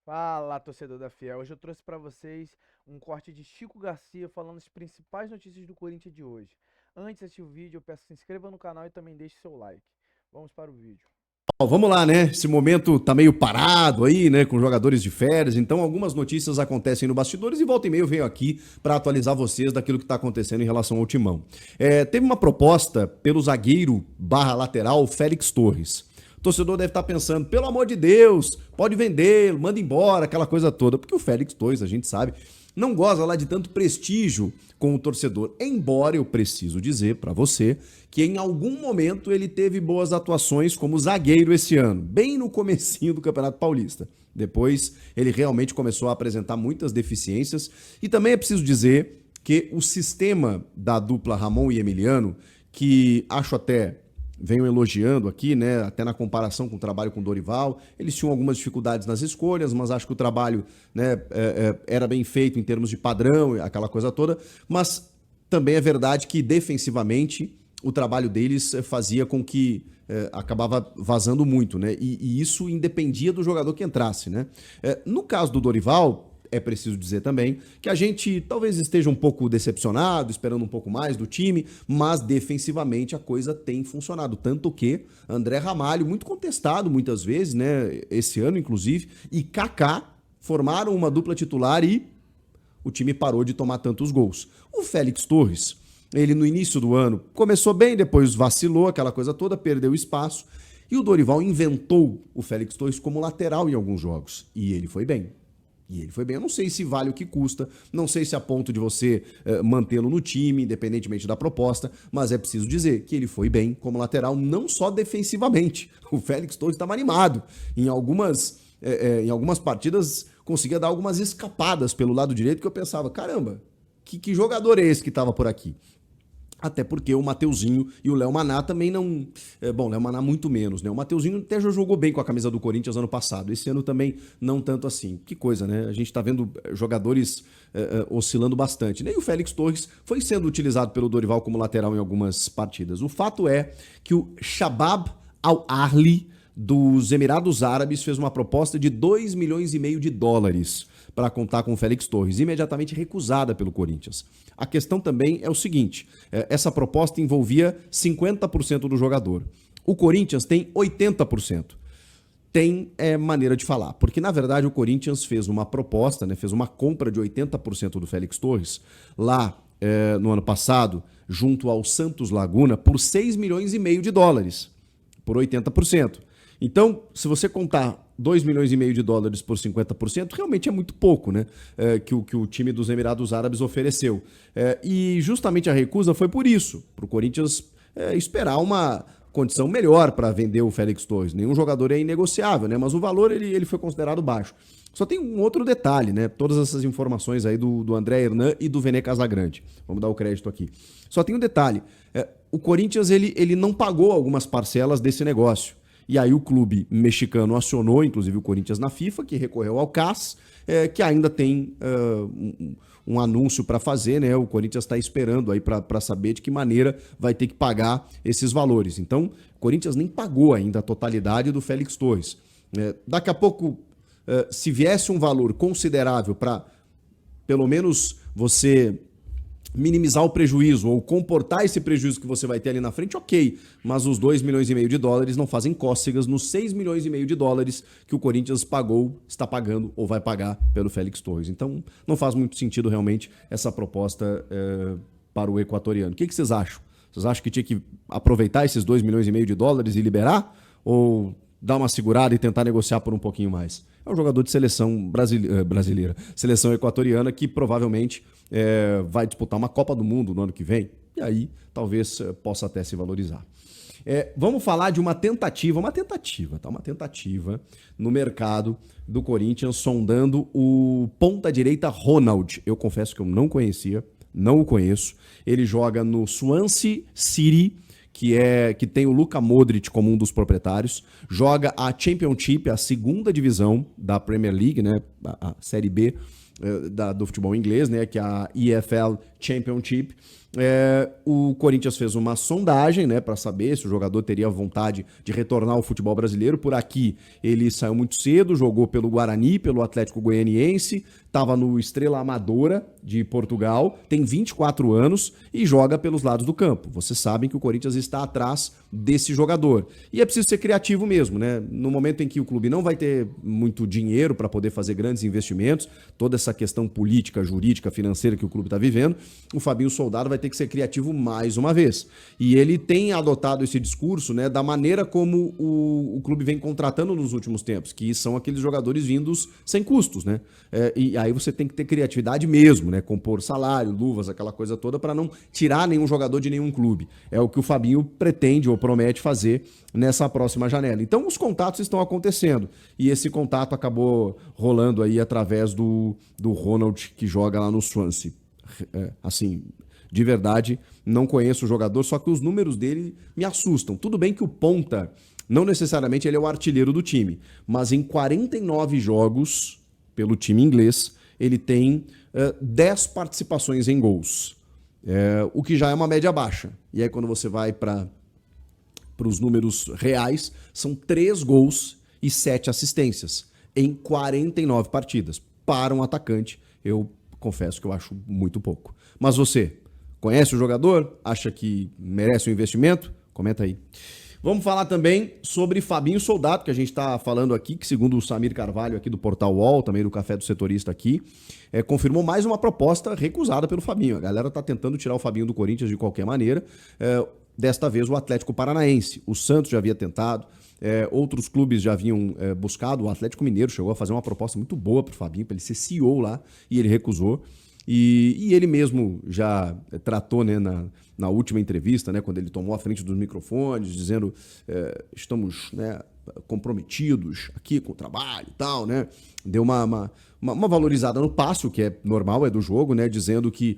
Fala, torcedor da Fiel. Hoje eu trouxe para vocês um corte de Chico Garcia falando as principais notícias do Corinthians de hoje. Antes de assistir o vídeo, eu peço que se inscreva no canal e também deixe seu like. Vamos para o vídeo. Bom, vamos lá, né? Esse momento tá meio parado aí, né? Com jogadores de férias. Então, algumas notícias acontecem no bastidores e volta e meia eu venho aqui para atualizar vocês daquilo que tá acontecendo em relação ao Timão. Teve uma proposta pelo zagueiro barra lateral Félix Torres. O torcedor deve estar pensando, pelo amor de Deus, pode vendê-lo, manda embora, aquela coisa toda. Porque o Félix Torres, a gente sabe, não goza lá de tanto prestígio com o torcedor. Embora eu preciso dizer para você que em algum momento ele teve boas atuações como zagueiro esse ano, bem no comecinho do Campeonato Paulista. Depois ele realmente começou a apresentar muitas deficiências e também é preciso dizer que o sistema da dupla Ramon e Emiliano, que acho até venho elogiando aqui, né, até na comparação com o trabalho com o Dorival. Eles tinham algumas dificuldades nas escolhas, mas acho que o trabalho, né, era bem feito em termos de padrão, aquela coisa toda. Mas também é verdade que defensivamente o trabalho deles fazia com que acabava vazando muito, né? E isso independia do jogador que entrasse, né? No caso do Dorival, é preciso dizer também que a gente talvez esteja um pouco decepcionado, esperando um pouco mais do time, mas defensivamente a coisa tem funcionado. Tanto que André Ramalho, muito contestado muitas vezes, né? Esse ano, inclusive, e Kaká formaram uma dupla titular e o time parou de tomar tantos gols. O Félix Torres, ele no início do ano começou bem, depois vacilou, aquela coisa toda, perdeu espaço. E o Dorival inventou o Félix Torres como lateral em alguns jogos. E ele foi bem. E ele foi bem. Eu não sei se vale o que custa, não sei se a ponto de você mantê-lo no time, independentemente da proposta, mas é preciso dizer que ele foi bem como lateral, não só defensivamente. O Félix Torres estava animado. Em algumas partidas conseguia dar algumas escapadas pelo lado direito que eu pensava, caramba, que jogador é esse que estava por aqui? Até porque o Mateuzinho e o Léo Maná também não. Bom, Léo Maná muito menos, né? O Mateuzinho até já jogou bem com a camisa do Corinthians ano passado. Esse ano também não tanto assim. Que coisa, né? A gente tá vendo jogadores oscilando bastante, né? E o Félix Torres foi sendo utilizado pelo Dorival como lateral em algumas partidas. O fato é que o Shabab Al-Ahli dos Emirados Árabes fez uma proposta de 2 milhões e meio de dólares para contar com o Félix Torres, imediatamente recusada pelo Corinthians. A questão também é o seguinte, essa proposta envolvia 50% do jogador. O Corinthians tem 80%. Tem maneira de falar, porque na verdade o Corinthians fez uma proposta, né, fez uma compra de 80% do Félix Torres lá no ano passado, junto ao Santos Laguna, por 6 milhões e meio de dólares, por 80%. Então, se você contar 2 milhões e meio de dólares por 50%, realmente é muito pouco, né? Que o time dos Emirados Árabes ofereceu. E justamente a recusa foi por isso, para o Corinthians esperar uma condição melhor para vender o Félix Torres. Nenhum jogador é inegociável, né? Mas o valor ele foi considerado baixo. Só tem um outro detalhe, né? Todas essas informações aí do André Hernan e do Vene Casagrande. Vamos dar o crédito aqui. Só tem um detalhe. O Corinthians ele não pagou algumas parcelas desse negócio. E aí o clube mexicano acionou, inclusive o Corinthians na FIFA, que recorreu ao CAS, que ainda tem um anúncio para fazer, né? O Corinthians está esperando aí para saber de que maneira vai ter que pagar esses valores. Então, o Corinthians nem pagou ainda a totalidade do Félix Torres. Daqui a pouco, se viesse um valor considerável para, pelo menos, você minimizar o prejuízo ou comportar esse prejuízo que você vai ter ali na frente, ok. Mas os 2 milhões e meio de dólares não fazem cócegas nos 6 milhões e meio de dólares que o Corinthians pagou, está pagando ou vai pagar pelo Félix Torres. Então não faz muito sentido realmente essa proposta para o equatoriano. O que vocês acham? Vocês acham que tinha que aproveitar esses 2 milhões e meio de dólares e liberar? Ou dar uma segurada e tentar negociar por um pouquinho mais? É um jogador de seleção brasileira, seleção equatoriana, que provavelmente vai disputar uma Copa do Mundo no ano que vem, e aí talvez possa até se valorizar. Vamos falar de uma tentativa no mercado do Corinthians, sondando o ponta-direita Ronald. Eu confesso que eu não conhecia, não o conheço. Ele joga no Swansea City, que tem o Luka Modric como um dos proprietários, joga a Championship, a segunda divisão da Premier League, né, a Série B do futebol inglês, né, que é a EFL Championship. O Corinthians fez uma sondagem, né, para saber se o jogador teria vontade de retornar ao futebol brasileiro. Por aqui ele saiu muito cedo, jogou pelo Guarani, pelo Atlético Goianiense, estava no Estrela Amadora de Portugal, tem 24 anos e joga pelos lados do campo. Vocês sabem que o Corinthians está atrás desse jogador. E é preciso ser criativo mesmo, né? No momento em que o clube não vai ter muito dinheiro para poder fazer grandes investimentos, toda essa questão política, jurídica, financeira que o clube está vivendo, o Fabinho Soldado vai ter que ser criativo mais uma vez. E ele tem adotado esse discurso, né, da maneira como o clube vem contratando nos últimos tempos, que são aqueles jogadores vindos sem custos, né? E aí você tem que ter criatividade mesmo, né? Compor salário, luvas, aquela coisa toda, para não tirar nenhum jogador de nenhum clube. É o que o Fabinho pretende ou promete fazer nessa próxima janela. Então os contatos estão acontecendo. E esse contato acabou rolando aí através do Ronald, que joga lá no Swansea. Assim, de verdade, não conheço o jogador, só que os números dele me assustam. Tudo bem que o ponta, não necessariamente ele é o artilheiro do time, mas em 49 jogos pelo time inglês, ele tem 10 participações em gols, o que já é uma média baixa. E aí quando você vai para os números reais, são 3 gols e 7 assistências em 49 partidas. Para um atacante, eu confesso que eu acho muito pouco. Mas você conhece o jogador? Acha que merece um investimento? Comenta aí. Vamos falar também sobre Fabinho Soldado, que a gente está falando aqui, que segundo o Samir Carvalho aqui do Portal UOL, também do Café do Setorista aqui, confirmou mais uma proposta recusada pelo Fabinho. A galera está tentando tirar o Fabinho do Corinthians de qualquer maneira. Desta vez o Atlético Paranaense. O Santos já havia tentado, outros clubes já haviam buscado. O Atlético Mineiro chegou a fazer uma proposta muito boa para o Fabinho, para ele ser CEO lá, e ele recusou. E ele mesmo já tratou, né, na última entrevista, né, quando ele tomou a frente dos microfones, dizendo estamos, né, comprometidos aqui com o trabalho e tal, né? Deu uma valorizada no passo, que é normal, é do jogo, né? Dizendo que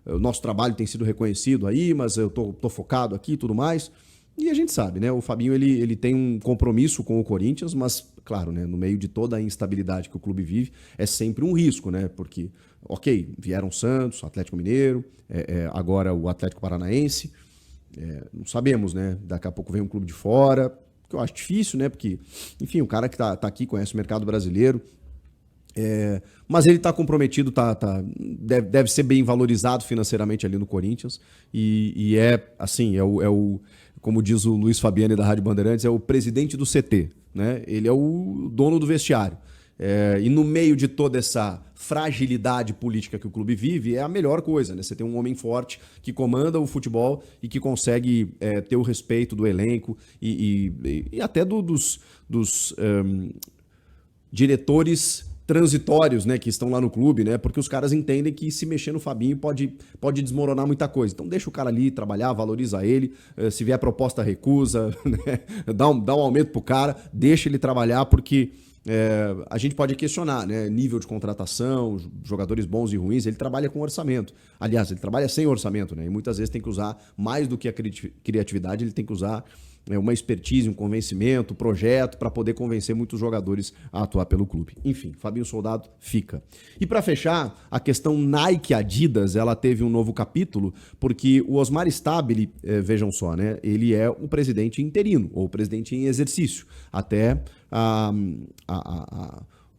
o nosso trabalho tem sido reconhecido aí, mas eu tô focado aqui e tudo mais. E a gente sabe, né? O Fabinho ele tem um compromisso com o Corinthians, mas, claro, né, no meio de toda a instabilidade que o clube vive, é sempre um risco, né? Porque, ok, vieram Santos, Atlético Mineiro, agora o Atlético Paranaense, não sabemos, né? Daqui a pouco vem um clube de fora, que eu acho difícil, né? Porque, enfim, o cara que tá aqui conhece o mercado brasileiro, mas ele está comprometido, deve ser bem valorizado financeiramente ali no Corinthians, e assim, como diz o Luiz Fabiani da Rádio Bandeirantes, é o presidente do CT, né? Ele é o dono do vestiário. E no meio de toda essa fragilidade política que o clube vive, é a melhor coisa, né? Você tem um homem forte que comanda o futebol e que consegue ter o respeito do elenco e até dos diretores transitórios, né, que estão lá no clube, né, porque os caras entendem que se mexer no Fabinho pode desmoronar muita coisa. Então deixa o cara ali trabalhar, valoriza ele, se vier proposta recusa, né, dá um aumento pro cara, deixa ele trabalhar, porque a gente pode questionar, né, nível de contratação, jogadores bons e ruins, ele trabalha com orçamento. Aliás, ele trabalha sem orçamento, né, e muitas vezes tem que usar mais do que a criatividade, ele tem que usar uma expertise, um convencimento, projeto para poder convencer muitos jogadores a atuar pelo clube. Enfim, Fabinho Soldado fica. E para fechar, a questão Nike-Adidas, ela teve um novo capítulo, porque o Osmar Stabile, vejam só, né, ele é o presidente interino, ou o presidente em exercício, até a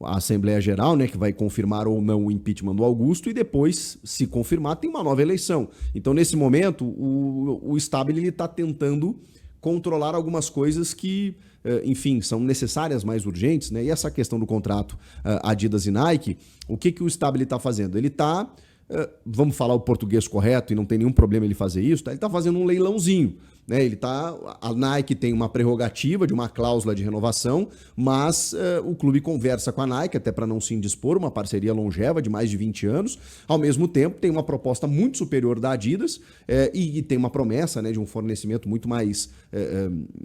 Assembleia Geral, né, que vai confirmar ou não o impeachment do Augusto, e depois, se confirmar, tem uma nova eleição. Então, nesse momento, o Stabile está tentando controlar algumas coisas que, enfim, são necessárias, mais urgentes, né? E essa questão do contrato Adidas e Nike, o que o Stabile está fazendo? Ele está, vamos falar o português correto, e não tem nenhum problema ele fazer isso, tá? Ele está fazendo um leilãozinho, né? A Nike tem uma prerrogativa de uma cláusula de renovação, mas o clube conversa com a Nike, até para não se indispor, uma parceria longeva de mais de 20 anos. Ao mesmo tempo, tem uma proposta muito superior da Adidas e tem uma promessa, né, de um fornecimento muito mais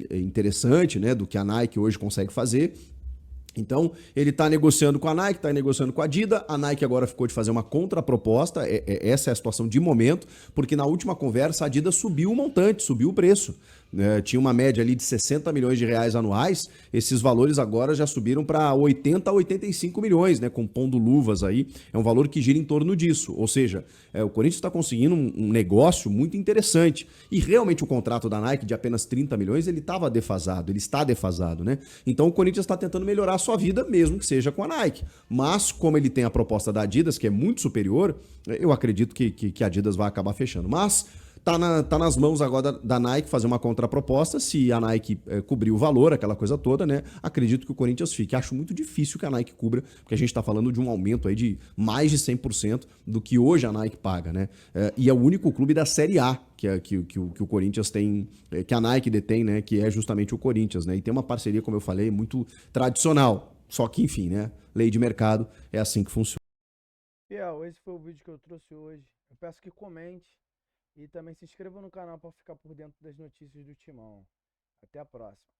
interessante, né, do que a Nike hoje consegue fazer. Então, ele está negociando com a Nike, está negociando com a Adidas. A Nike agora ficou de fazer uma contraproposta. Essa é a situação de momento, porque na última conversa a Adidas subiu o montante, subiu o preço. tinha uma média ali de 60 milhões de reais anuais, esses valores agora já subiram para 80 a 85 milhões, né, compondo luvas aí, é um valor que gira em torno disso, ou seja, o Corinthians está conseguindo um negócio muito interessante, e realmente o contrato da Nike de apenas 30 milhões, ele estava defasado, ele está defasado, né, então o Corinthians está tentando melhorar a sua vida, mesmo que seja com a Nike, mas como ele tem a proposta da Adidas, que é muito superior, eu acredito que a Adidas vai acabar fechando, mas tá nas mãos agora da Nike fazer uma contraproposta. Se a Nike cobrir o valor, aquela coisa toda, né? Acredito que o Corinthians fique. Acho muito difícil que a Nike cubra, porque a gente tá falando de um aumento aí de mais de 100% do que hoje a Nike paga, né? E é o único clube da Série A que o Corinthians tem, que a Nike detém, né? Que é justamente o Corinthians, né? E tem uma parceria, como eu falei, muito tradicional. Só que, enfim, né? Lei de mercado é assim que funciona. Fiel, esse foi o vídeo que eu trouxe hoje. Eu peço que comente e também se inscreva no canal para ficar por dentro das notícias do Timão. Até a próxima.